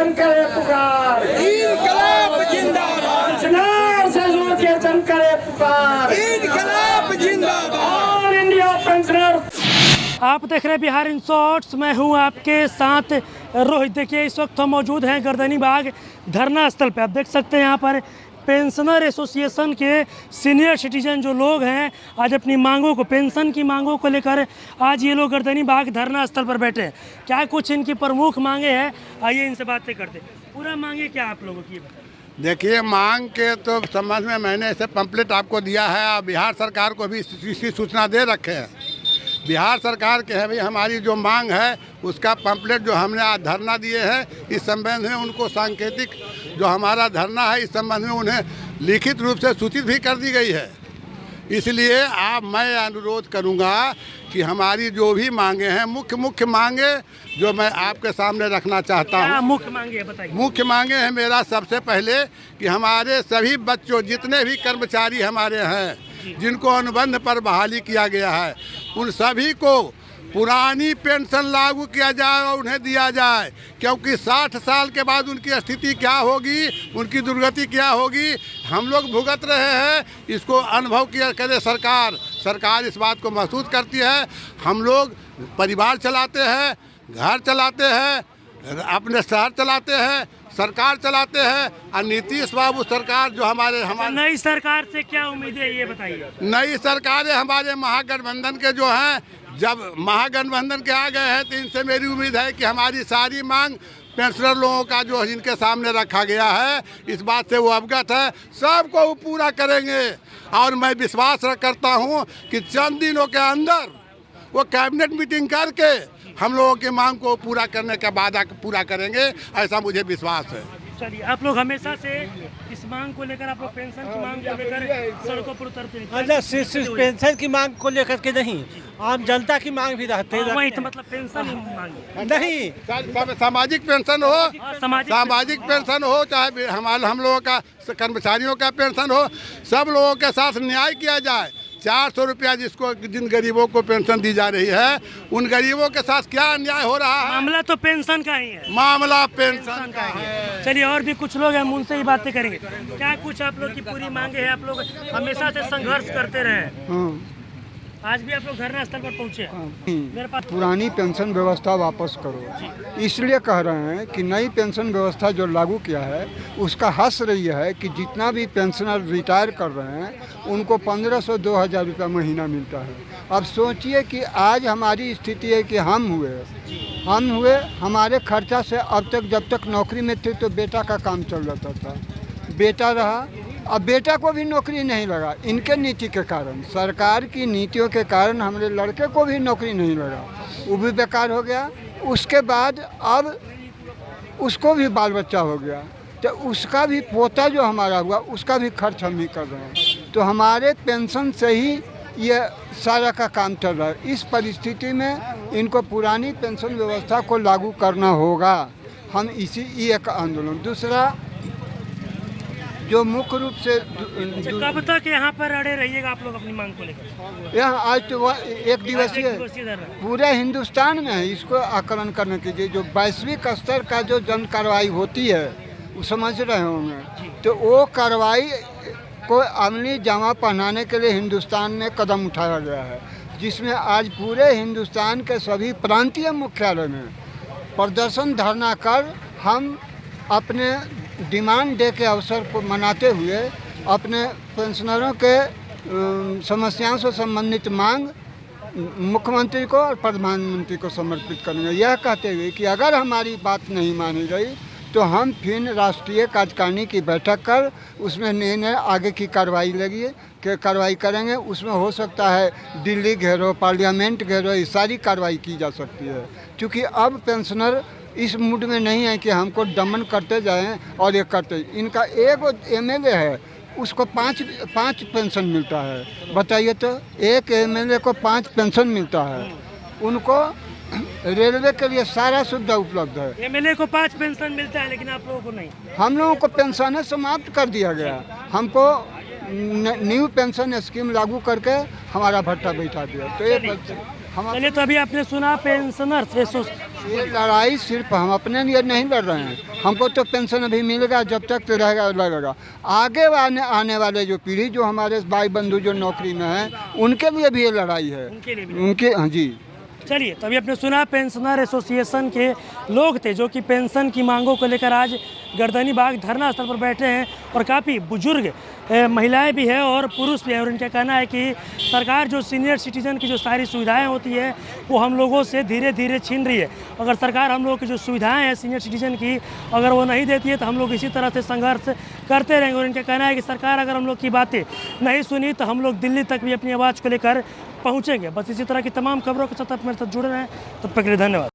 जम करे पुकार, इनकलाब जिंदाबाद, चिनार से जूझ के जम करे पुकार, इनकलाब जिंदाबाद। All India pensioner. आप देख रहे हैं बिहार इन शॉर्ट्स। मैं हूं आपके साथ रोहित। देखिए इस वक्त हम मौजूद हैं गर्दनी बाग धरना स्थल पे। आप देख सकते हैं यहाँ पर पेंशनर एसोसिएशन के सीनियर सिटीजन जो लोग हैं आज अपनी मांगों को, पेंशन की मांगों को लेकर आज ये लोग गर्दनी बाग धरना स्थल पर बैठे हैं। क्या कुछ इनकी प्रमुख मांगे हैं, आइए इनसे बातें करते हैं। पूरा मांगे क्या आप लोगों की? देखिए, मांग के तो संबंध में मैंने ऐसे पंपलेट आपको दिया है और बिहार सरकार को भी इसी सूचना दे रखे हैं। बिहार सरकार के है भाई, हमारी जो मांग है उसका पंपलेट जो हमने आज धरना दिए हैं, इस संबंध में उनको सांकेतिक जो हमारा धरना है इस संबंध में उन्हें लिखित रूप से सूचित भी कर दी गई है। इसलिए मैं अनुरोध करूंगा कि हमारी जो भी मांगे हैं, मुख्य मांगे जो मैं आपके सामने रखना चाहता हूं। मुख्य मांगे बताइए। मुख्य मांगे हैं मेरा सबसे पहले कि हमारे सभी बच्चों, जितने भी कर्मचारी हमारे हैं जिनको अनुबंध पर बहाली किया गया है, उन सभी को पुरानी पेंशन लागू किया जाए और उन्हें दिया जाए, क्योंकि 60 साल के बाद उनकी स्थिति क्या होगी, उनकी दुर्गति क्या होगी, हम लोग भुगत रहे हैं। इसको अनुभव किया करे सरकार इस बात को महसूस करती है। हम लोग परिवार चलाते हैं, घर चलाते हैं, अपने शहर चलाते हैं, सरकार चलाते हैं। और नीतीश बाबू सरकार जो हमारे नई सरकार से क्या उम्मीद है ये बताइए। नई सरकारें हमारे महागठबंधन के जो हैं, जब महागठबंधन के आ गए हैं तो इनसे मेरी उम्मीद है कि हमारी सारी मांग पेंशनर लोगों का जो इनके सामने रखा गया है, इस बात से वो अवगत है, सबको वो पूरा करेंगे। और मैं विश्वास करता हूँ कि चंद दिनों के अंदर वो कैबिनेट मीटिंग करके हम लोगों की मांग को पूरा करने का वादा पूरा करेंगे, ऐसा मुझे विश्वास है। चलिए, आप लोग हमेशा से इस मांग को लेकर, आप लोग पेंशन की मांग को लेकर सड़कों पर उतरते हैं? अच्छा, सिर्फ पेंशन की मांग को लेकर के नहीं, आम जनता की मांग भी रहती है। वही तो मतलब पेंशन ही मांग नहीं, सामाजिक पेंशन हो, सामाजिक पेंशन हो, चाहे हम लोगों का कर्मचारियों का पेंशन हो, सब लोगों के साथ न्याय किया जाए। 400 रुपया जिन गरीबों को पेंशन दी जा रही है, उन गरीबों के साथ क्या अन्याय हो रहा है? मामला तो पेंशन का ही है। मामला पेंशन का है। चलिए, और भी कुछ लोग हैं, हम उनसे ही बातें करेंगे। क्या कुछ आप लोग की पूरी मांगे हैं? आप लोग हमेशा से संघर्ष करते रहे, आज भी आप लोग धरना स्थल पर पहुंचे। मेरे पास पुरानी पेंशन व्यवस्था वापस करो, इसलिए कह रहे हैं कि नई पेंशन व्यवस्था जो लागू किया है उसका हश्र ये है कि जितना भी पेंशनर रिटायर कर रहे हैं उनको 1500-2000 रुपया महीना मिलता है। अब सोचिए कि आज हमारी स्थिति है कि हम हुए हमारे खर्चा से अब तक, जब तक नौकरी में थे तो बेटा का काम चल जाता था, बेटा रहा, अब बेटा को भी नौकरी नहीं लगा। इनके नीति के कारण, सरकार की नीतियों के कारण हमारे लड़के को भी नौकरी नहीं लगा, वो भी बेकार हो गया। उसके बाद अब उसको भी बाल बच्चा हो गया, तो उसका भी पोता जो हमारा हुआ उसका भी खर्च हम ही कर रहे हैं। तो हमारे पेंशन से ही ये सारा का काम चल रहा है। इस परिस्थिति में इनको पुरानी पेंशन व्यवस्था को लागू करना होगा। हम ये एक आंदोलन। दूसरा जो मुख्य रूप से कब तक यहाँ पर अड़े रहिएगा आप लोग अपनी मांग को लेकर? यहाँ आज तो एक दिवसीय पूरे हिंदुस्तान में है। इसको आकलन करने के लिए जो वैश्विक स्तर का जो जन कार्रवाई होती है, वो समझ रहे होंगे, तो वो कार्रवाई को अमली जामा पहनाने के लिए हिंदुस्तान में कदम उठाया गया है, जिसमें आज पूरे हिंदुस्तान के सभी प्रांतीय मुख्यालय में प्रदर्शन धरना कर हम अपने डिमांड डे के अवसर को मनाते हुए अपने पेंशनरों के समस्याओं से संबंधित मांग मुख्यमंत्री को और प्रधानमंत्री को समर्पित करेंगे, यह कहते हुए कि अगर हमारी बात नहीं मानी गई तो हम फिर राष्ट्रीय कार्यकारिणी की बैठक कर उसमें निर्णय आगे की कार्रवाई करेंगे। उसमें हो सकता है दिल्ली घेरो, पार्लियामेंट घेरो, ये सारी कार्रवाई की जा सकती है, क्योंकि अब पेंशनर इस मूड में नहीं है कि हमको दमन करते जाएं और ये करते। इनका एक एमएलए है, उसको पाँच पेंशन मिलता है। बताइए तो, एक एमएलए को 5 पेंशन मिलता है। उनको रेलवे के लिए सारा सुविधा उपलब्ध है। एमएलए को 5 पेंशन मिलता है, लेकिन आप लोगों को नहीं। हम लोगों को पेंशन समाप्त कर दिया गया। हमको न्यू पेंशन स्कीम लागू करके हमारा भत्ता बैठा दिया। तो ये चलिए, तो अभी आपने सुना पेंशनर ये लड़ाई सिर्फ हम अपने लिए नहीं लड़ रहे हैं, हमको तो पेंशन अभी मिलेगा जब तक तो रहेगा लगेगा। आगे आने वाले जो पीढ़ी जो हमारे भाई बंधु जो नौकरी में हैं उनके लिए भी ये लड़ाई है, उनके लिए भी। उनके हाँ जी। चलिए, तभी आपने सुना पेंशनर एसोसिएशन के लोग थे जो कि पेंशन की मांगों को लेकर आज गर्दनी बाग धरना स्थल पर बैठे हैं और काफ़ी बुजुर्ग महिलाएं भी हैं और पुरुष भी हैं और इनका कहना है कि सरकार जो सीनियर सिटीजन की जो सारी सुविधाएं होती है वो हम लोगों से धीरे धीरे छीन रही है। अगर सरकार हम लोगों की जो सुविधाएं हैं सीनियर सिटीजन की अगर वो नहीं देती है तो हम लोग इसी तरह से संघर्ष करते रहेंगे। और इनका कहना है कि सरकार अगर हम लोग की बातें नहीं सुनी तो हम लोग दिल्ली तक भी अपनी आवाज़ को लेकर पहुँचेंगे। बस इसी तरह की तमाम खबरों के साथ आप मेरे साथ जुड़े रहें। तब तक के लिए धन्यवाद।